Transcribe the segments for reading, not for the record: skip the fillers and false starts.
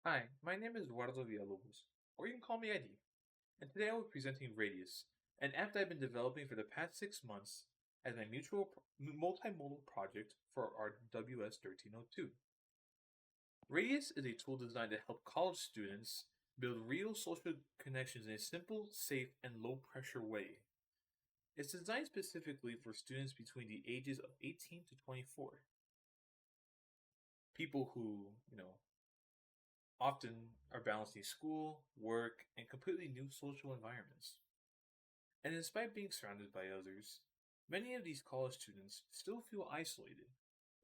Hi, my name is Eduardo Villalobos, or you can call me Eddie, and today I will be presenting Radius, an app that I've been developing for the past 6 months as my multimodal project for our WS1302. Radius is a tool designed to help college students build real social connections in a simple, safe, and low pressure way. It's designed specifically for students between the ages of 18 to 24, people who, often are balancing school, work, and completely new social environments. And despite being surrounded by others, many of these college students still feel isolated.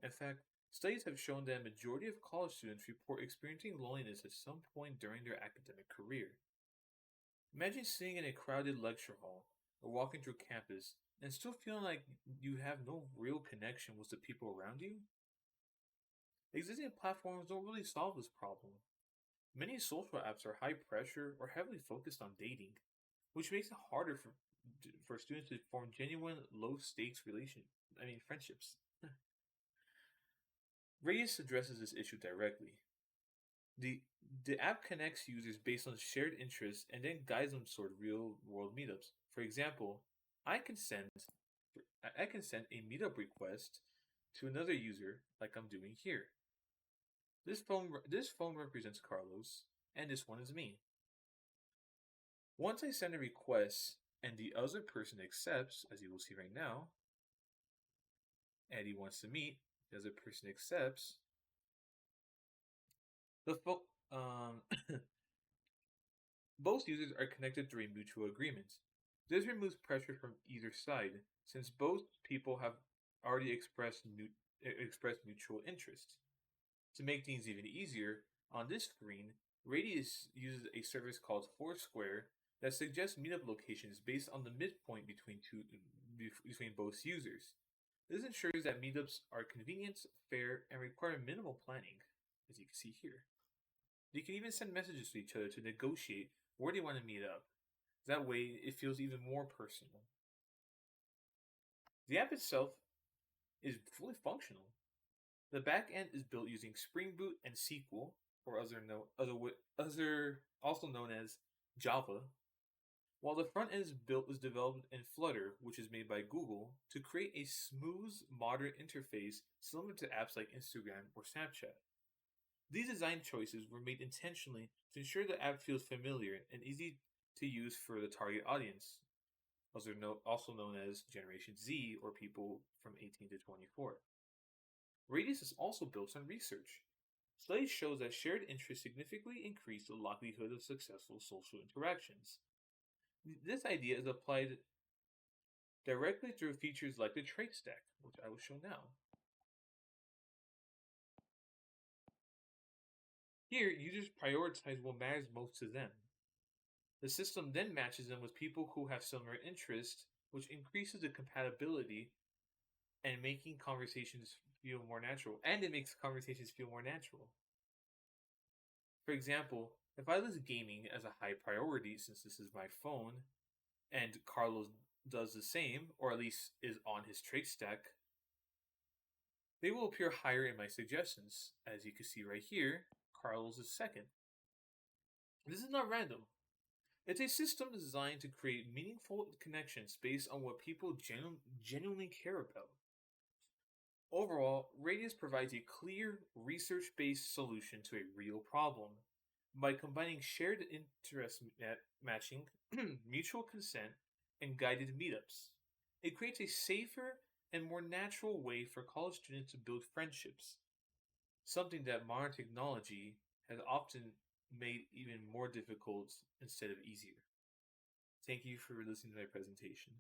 In fact, studies have shown that a majority of college students report experiencing loneliness at some point during their academic career. Imagine sitting in a crowded lecture hall or walking through campus and still feeling like you have no real connection with the people around you. Existing platforms don't really solve this problem. Many social apps are high pressure or heavily focused on dating, which makes it harder for students to form genuine low stakes friendships. Radius addresses this issue directly. The the app connects users based on shared interests and then guides them toward real world meetups. For example, I can send I can send a meetup request to another user like I'm doing here. This phone represents Carlos and this one is me. Once I send a request and the other person accepts, as you will see right now, and he wants to meet, the other person accepts, the fo- um, both users are connected through a mutual agreement. This removes pressure from either side, since both people have already expressed mutual interest. To make things even easier, on this screen, Radius uses a service called Foursquare that suggests meetup locations based on the midpoint between both users. This ensures that meetups are convenient, fair, and require minimal planning, as you can see here. You can even send messages to each other to negotiate where they want to meet up. That way, it feels even more personal. The app itself is fully functional. The back end is built using Spring Boot and SQL, or other also known as Java, while the front end is developed in Flutter, which is made by Google, to create a smooth, modern interface similar to apps like Instagram or Snapchat. These design choices were made intentionally to ensure the app feels familiar and easy to use for the target audience, also known as Generation Z or people from 18 to 24. Radius is also built on research. Studies show that shared interests significantly increase the likelihood of successful social interactions. This idea is applied directly through features like the trait stack, which I will show now. Here, users prioritize what matters most to them. The system then matches them with people who have similar interests, which increases the compatibility and making conversations feel more natural. And it makes conversations feel more natural. For example, if I list gaming as a high priority since this is my phone, and Carlos does the same, or at least is on his trait stack, they will appear higher in my suggestions. As you can see right here, Carlos is second. This is not random. It's a system designed to create meaningful connections based on what people genuinely care about. Overall, Radius provides a clear, research based solution to a real problem. By combining shared interest matching, mutual consent, and guided meetups, it creates a safer and more natural way for college students to build friendships, something that modern technology has often made even more difficult instead of easier. Thank you for listening to my presentation.